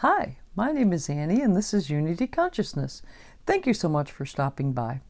Hi, my name is Annie and this is Unity Consciousness. Thank you so much for stopping by.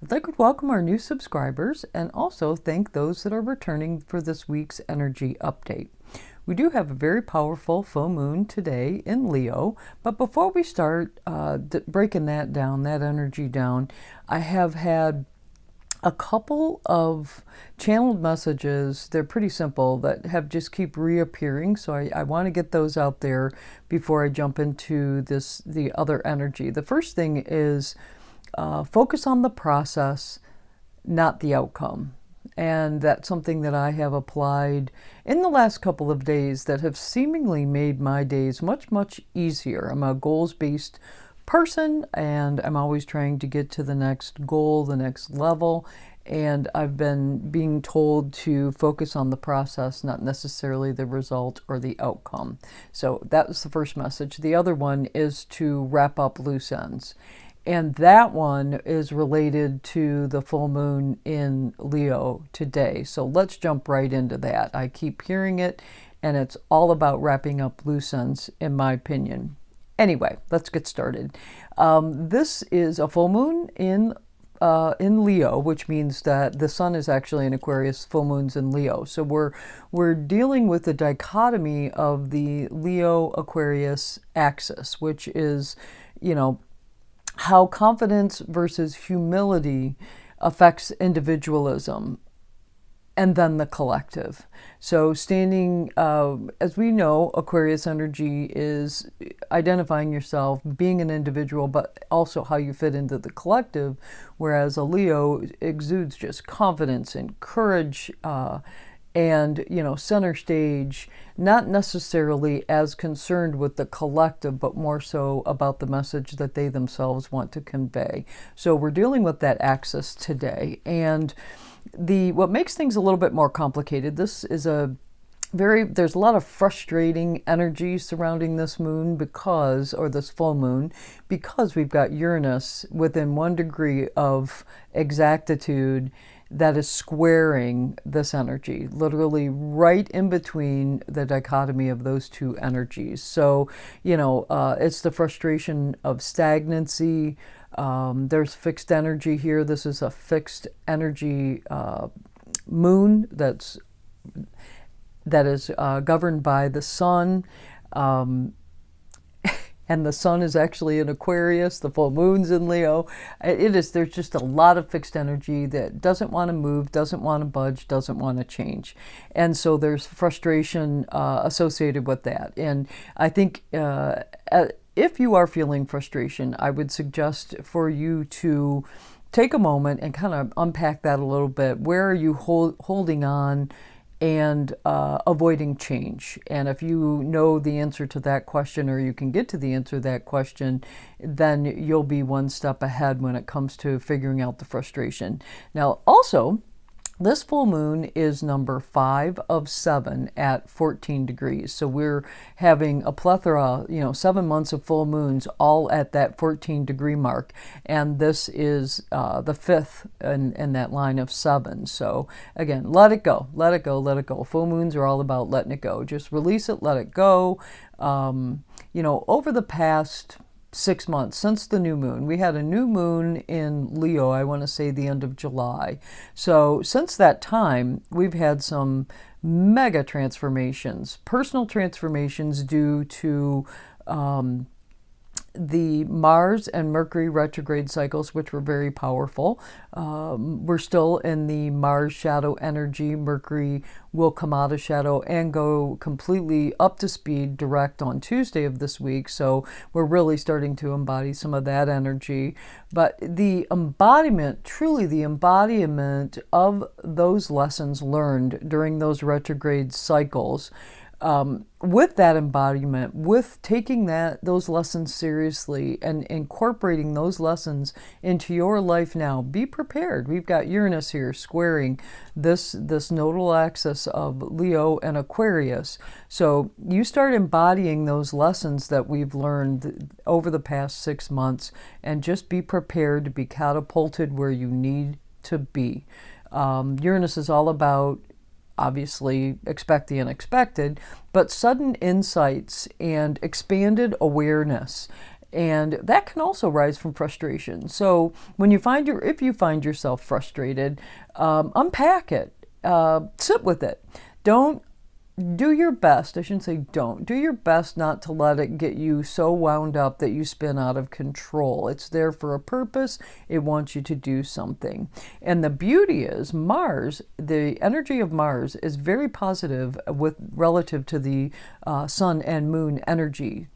I'd like to welcome our new subscribers and also thank those that are returning for this week's energy update. We do have a very powerful full moon today in Leo, but before we start breaking that down, that energy down, I have had a couple of channeled messages. They're pretty simple that have just keep reappearing, so I want to get those out there before I jump into the other energy. The first thing is focus on the process, not the outcome. And that's something that I have applied in the last couple of days that have seemingly made my days much, much easier. I'm a goals-based person and I'm always trying to get to the next goal, the next level. And I've been being told to focus on the process, not necessarily the result or the outcome. So that was the first message. The other one is to wrap up loose ends. And that one is related to the full moon in Leo today. So let's jump right into that. I keep hearing it, and it's all about wrapping up loose ends, in my opinion. Anyway, let's get started. This is a full moon in Leo, which means that the sun is actually in Aquarius, full moon's in Leo. So we're dealing with the dichotomy of the Leo-Aquarius axis, which is, how confidence versus humility affects individualism and then the collective. So standing, as we know, Aquarius energy is identifying yourself, being an individual, but also how you fit into the collective, whereas a Leo exudes just confidence and courage, and center stage, not necessarily as concerned with the collective, but more so about the message that they themselves want to convey. So we're dealing with that axis today, and what makes things a little bit more complicated, there's a lot of frustrating energy surrounding this moon or this full moon, because we've got Uranus within 1 degree of exactitude that is squaring this energy, literally right in between the dichotomy of those two energies. So, it's the frustration of stagnancy. There's fixed energy here. This is a fixed energy moon that is governed by the sun. And the sun is actually in Aquarius, the full moon's in Leo. There's just a lot of fixed energy that doesn't want to move, doesn't want to budge, doesn't want to change. And so there's frustration associated with that. And I think if you are feeling frustration, I would suggest for you to take a moment and kind of unpack that a little bit. Where are you holding on and avoiding change? And if you know the answer to that question, or you can get to the answer to that question, then you'll be one step ahead when it comes to figuring out the frustration. Now, also, this full moon is number 5 of 7 at 14 degrees. So we're having a plethora, 7 months of full moons all at that 14 degree mark. And this is the 5th in that line of 7. So again, let it go, let it go, let it go. Full moons are all about letting it go. Just release it, let it go. Over the past 6 months since the new moon. We had a new moon in Leo, I want to say the end of July. So since that time, we've had some mega transformations, personal transformations due to the Mars and Mercury retrograde cycles, which were very powerful. We're still in the Mars shadow energy. Mercury will come out of shadow and go completely up to speed direct on Tuesday of this week. So we're really starting to embody some of that energy. But the embodiment, truly the embodiment of those lessons learned during those retrograde cycles, with that embodiment, with taking those lessons seriously and incorporating those lessons into your life now, be prepared. We've got Uranus here squaring this nodal axis of Leo and Aquarius. So you start embodying those lessons that we've learned over the past 6 months, and just be prepared to be catapulted where you need to be. Uranus is all about obviously expect the unexpected, but sudden insights and expanded awareness. And that can also rise from frustration. So if you find yourself frustrated, unpack it, sit with it. Don't do your best. I shouldn't say don't. Do your best not to let it get you so wound up that you spin out of control. It's there for a purpose. It wants you to do something. And the beauty is Mars, the energy of Mars is very positive relative to the sun and moon energy.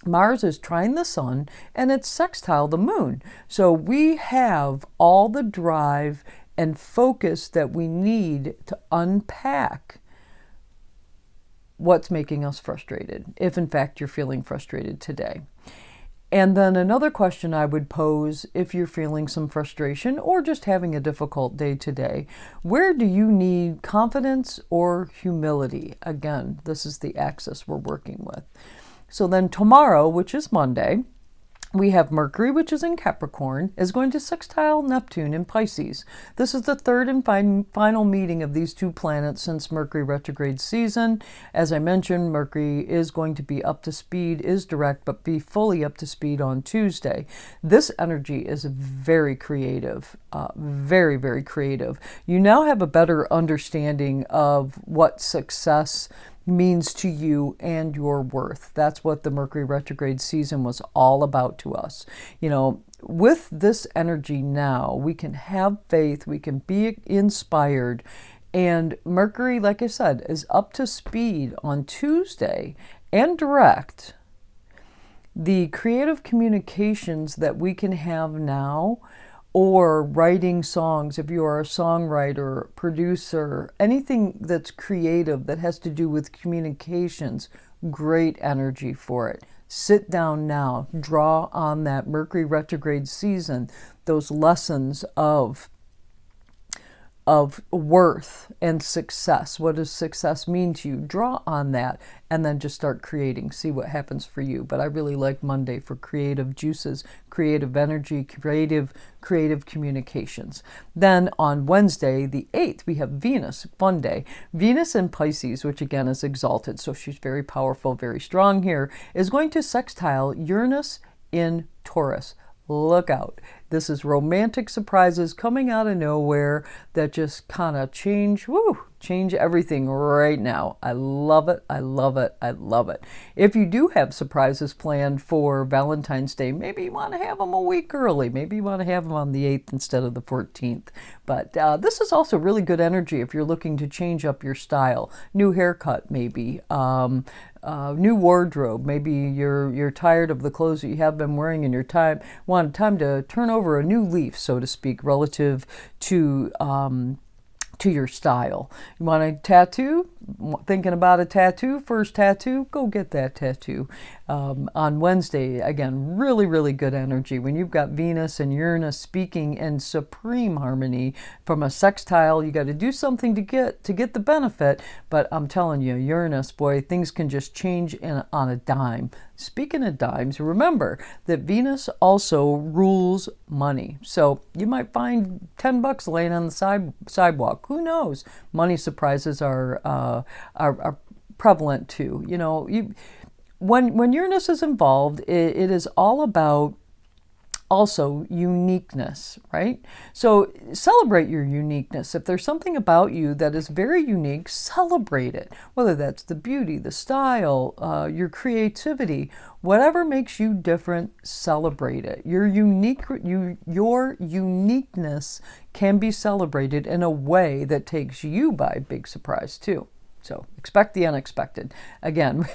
Mars is trine the sun and it's sextile the moon. So we have all the drive and focus that we need to unpack what's making us frustrated, if in fact you're feeling frustrated today. And then another question I would pose if you're feeling some frustration or just having a difficult day today, where do you need confidence or humility? Again, this is the axis we're working with. So then tomorrow, which is Monday, we have Mercury, which is in Capricorn, is going to sextile Neptune in Pisces. This is the third and final meeting of these two planets since Mercury retrograde season. As I mentioned, Mercury is going to be up to speed, is direct, but be fully up to speed on Tuesday. This energy is very creative, very, very creative. You now have a better understanding of what success means to you and your worth. That's what the Mercury retrograde season was all about to us. You know, with this energy now, we can have faith, we can be inspired, and Mercury, like I said, is up to speed on Tuesday and direct. The creative communications that we can have now, or writing songs, if you are a songwriter, producer, anything that's creative that has to do with communications, great energy for it. Sit down now, draw on that Mercury retrograde season, those lessons of worth and success. What does success mean to you? Draw on that and then just start creating. See what happens for you. But I really like Monday for creative juices, creative energy, creative communications. Then on Wednesday, the 8th, we have Venus, fun day. Venus in Pisces, which again is exalted, so she's very powerful, very strong here, is going to sextile Uranus in Taurus. Look out. This is romantic surprises coming out of nowhere that just kind of change everything right now. I love it. I love it. I love it. If you do have surprises planned for Valentine's Day, maybe you want to have them a week early. Maybe you want to have them on the 8th instead of the 14th. But this is also really good energy if you're looking to change up your style. New haircut, maybe. New wardrobe. Maybe you're tired of the clothes that you have been wearing and want time to turn over a new leaf, so to speak, relative to your style. You want a tattoo? Thinking about a tattoo? First tattoo? Go get that tattoo. On Wednesday, again, really, really good energy. When you've got Venus and Uranus speaking in supreme harmony from a sextile, you got to do something to get the benefit. But I'm telling you, Uranus, boy, things can just change on a dime. Speaking of dimes, remember that Venus also rules money. So you might find $10 laying on the sidewalk. Who knows? Money surprises are prevalent too. You know, when Uranus is involved, it is all about also uniqueness, right? So celebrate your uniqueness. If there's something about you that is very unique, celebrate it. Whether that's the beauty, the style, your creativity, whatever makes you different, celebrate it. Your uniqueness can be celebrated in a way that takes you by big surprise too. So expect the unexpected. Again,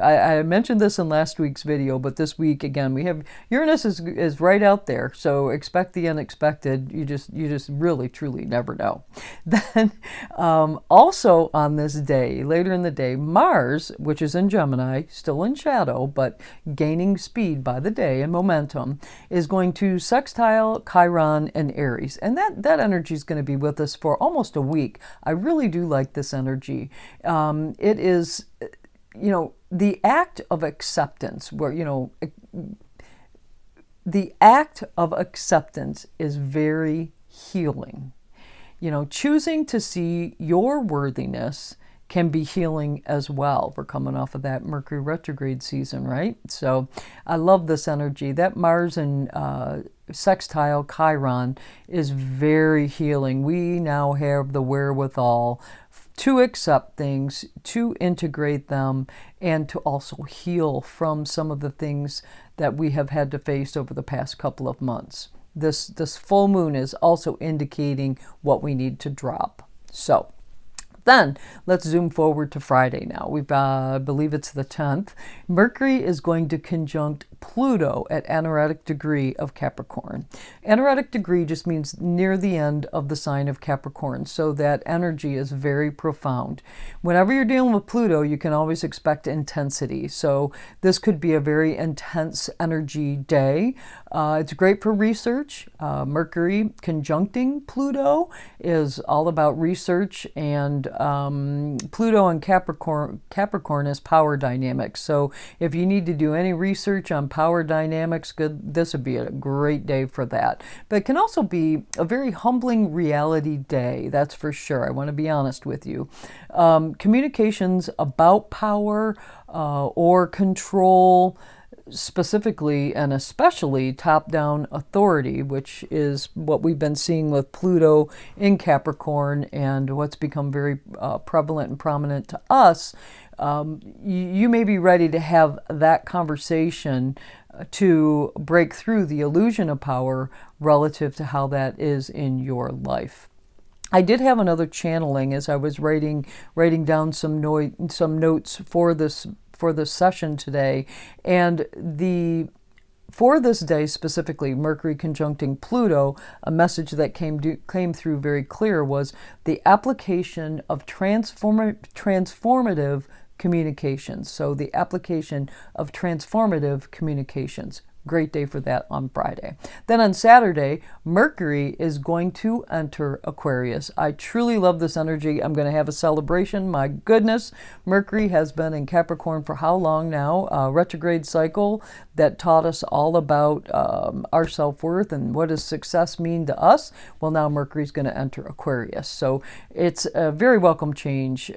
I mentioned this in last week's video, but this week, again, we have Uranus is right out there. So expect the unexpected. You just really, truly never know. Then also on this day, later in the day, Mars, which is in Gemini, still in shadow, but gaining speed by the day and momentum, is going to sextile Chiron and Aries. And that energy is going to be with us for almost a week. I really do like this energy. It is, the act of acceptance, the act of acceptance is very healing. choosing to see your worthiness can be healing as well. We're coming off of that Mercury retrograde season, right? So I love this energy. That Mars and sextile Chiron is very healing. We now have the wherewithal to accept things, to integrate them, and to also heal from some of the things that we have had to face over the past couple of months. This full moon is also indicating what we need to drop. So then let's zoom forward to Friday now. I believe it's the 10th. Mercury is going to conjunct Pluto at anaretic degree of Capricorn. Anaretic degree just means near the end of the sign of Capricorn, so that energy is very profound. Whenever you're dealing with Pluto, you can always expect intensity. So this could be a very intense energy day. It's great for research. Mercury conjuncting Pluto is all about research, and Pluto and Capricorn is power dynamics. So if you need to do any research on power dynamics, this would be a great day for that. But it can also be a very humbling reality day, that's for sure. I want to be honest with you. Communications about power or control, specifically and especially top-down authority, which is what we've been seeing with Pluto in Capricorn and what's become very prevalent and prominent to us. You may be ready to have that conversation to break through the illusion of power relative to how that is in your life. I did have another channeling as I was writing down some notes for this session today, and for this day specifically, Mercury conjuncting Pluto, a message that came through very clear was the application of transformative communications. So the application of transformative communications. Great day for that on Friday. Then on Saturday, Mercury is going to enter Aquarius. I truly love this energy. I'm going to have a celebration. My goodness, Mercury has been in Capricorn for how long now? A retrograde cycle that taught us all about our self-worth and what does success mean to us. Well, now Mercury's going to enter Aquarius. So it's a very welcome change.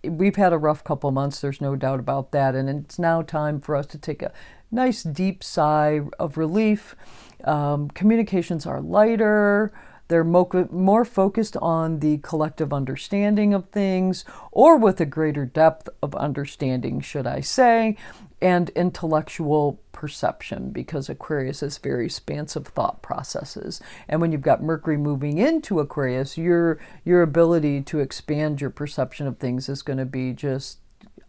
We've had a rough couple months, there's no doubt about that, and it's now time for us to take a nice deep sigh of relief. Communications are lighter. They're more focused on the collective understanding of things, or with a greater depth of understanding, should I say, and intellectual perception, because Aquarius is very expansive thought processes. And when you've got Mercury moving into Aquarius, your ability to expand your perception of things is going to be just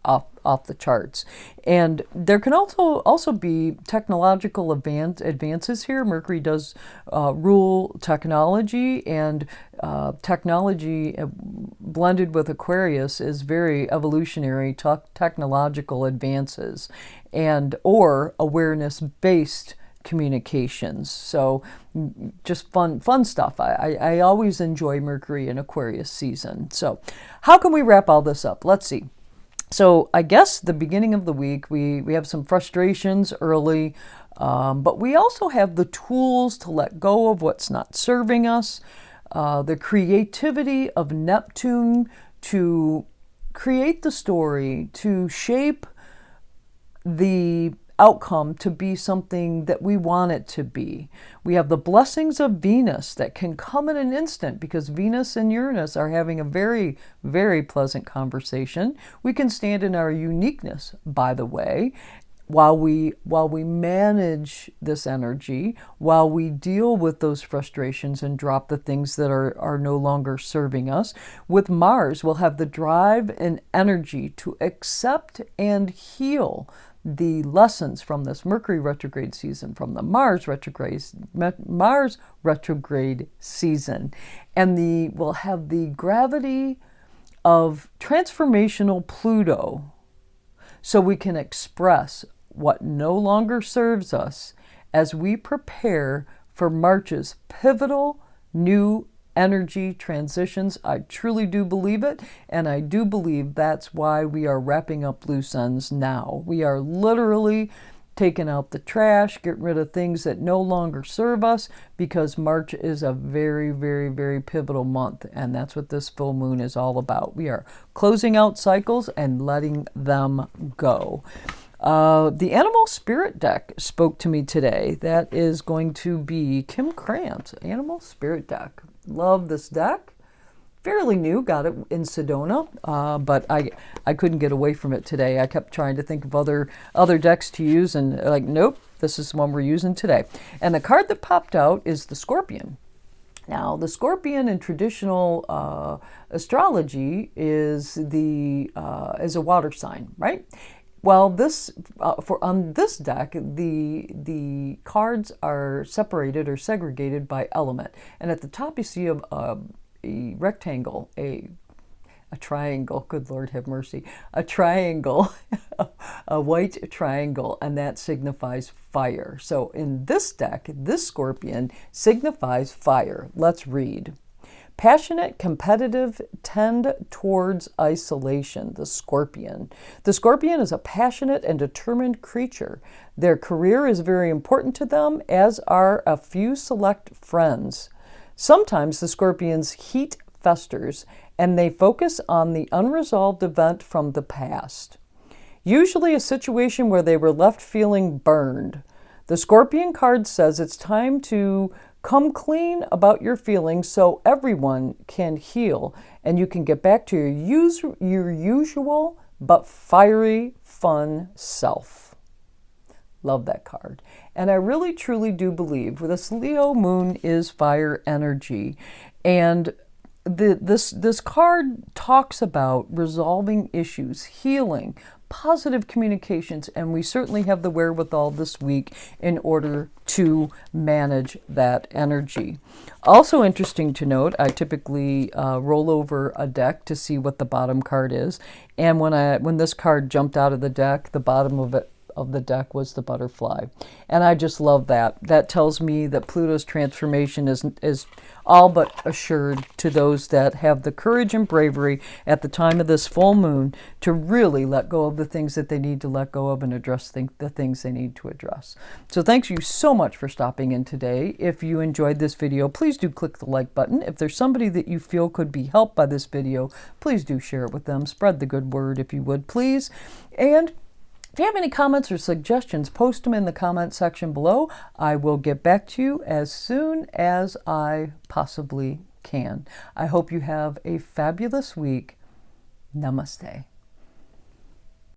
off the charts. And there can also be technological advances here. Mercury does rule technology, and technology blended with Aquarius is very evolutionary technological advances or awareness-based communications. So just fun stuff. I always enjoy Mercury in Aquarius season. So how can we wrap all this up? Let's see. So I guess the beginning of the week, we have some frustrations early, but we also have the tools to let go of what's not serving us, the creativity of Neptune to create the story, to shape the outcome to be something that we want it to be. We have the blessings of Venus that can come in an instant, because Venus and Uranus are having a very, very pleasant conversation. We can stand in our uniqueness, by the way, while we manage this energy, while we deal with those frustrations and drop the things that are no longer serving us. With Mars, we'll have the drive and energy to accept and heal the lessons from this Mercury retrograde season, from the Mars retrograde season. And we'll have the gravity of transformational Pluto, so we can express what no longer serves us as we prepare for March's pivotal new energy transitions. I truly do believe it, and I do believe that's why we are wrapping up loose ends now. We are literally taking out the trash, getting rid of things that no longer serve us, because March is a very, very, very pivotal month, and that's what this full moon is all about. We are closing out cycles and letting them go. The Animal Spirit deck spoke to me today. That is going to be Kim Krantz, Animal Spirit deck. Love this deck. Fairly new, got it in Sedona, but I couldn't get away from it today. I kept trying to think of other decks to use, and like, nope, this is the one we're using today. And the card that popped out is the Scorpion. Now, the Scorpion in traditional astrology is a water sign, right? Well, on this deck, the cards are separated or segregated by element, and at the top you see a rectangle, a triangle. Good Lord, have mercy! A triangle, a white triangle, and that signifies fire. So in this deck, this Scorpion signifies fire. Let's read. Passionate, competitive, tend towards isolation, the Scorpion. The Scorpion is a passionate and determined creature. Their career is very important to them, as are a few select friends. Sometimes the Scorpion's heat festers, and they focus on the unresolved event from the past. Usually a situation where they were left feeling burned. The Scorpion card says it's time to come clean about your feelings so everyone can heal and you can get back to your usual but fiery, fun self. Love that card. And I really truly do believe this Leo moon is fire energy. And this card talks about resolving issues, healing, positive communications, and we certainly have the wherewithal this week in order to manage that energy. Also interesting to note, I typically roll over a deck to see what the bottom card is, and when this card jumped out of the deck, the bottom of the deck was the butterfly. And I just love that. That tells me that Pluto's transformation is all but assured to those that have the courage and bravery at the time of this full moon to really let go of the things that they need to let go of and address the things they need to address. So thanks you so much for stopping in today. If you enjoyed this video, please do click the like button. If there's somebody that you feel could be helped by this video, please do share it with them. Spread the good word if you would, please. And if you have any comments or suggestions, post them in the comment section below. I will get back to you as soon as I possibly can. I hope you have a fabulous week. Namaste.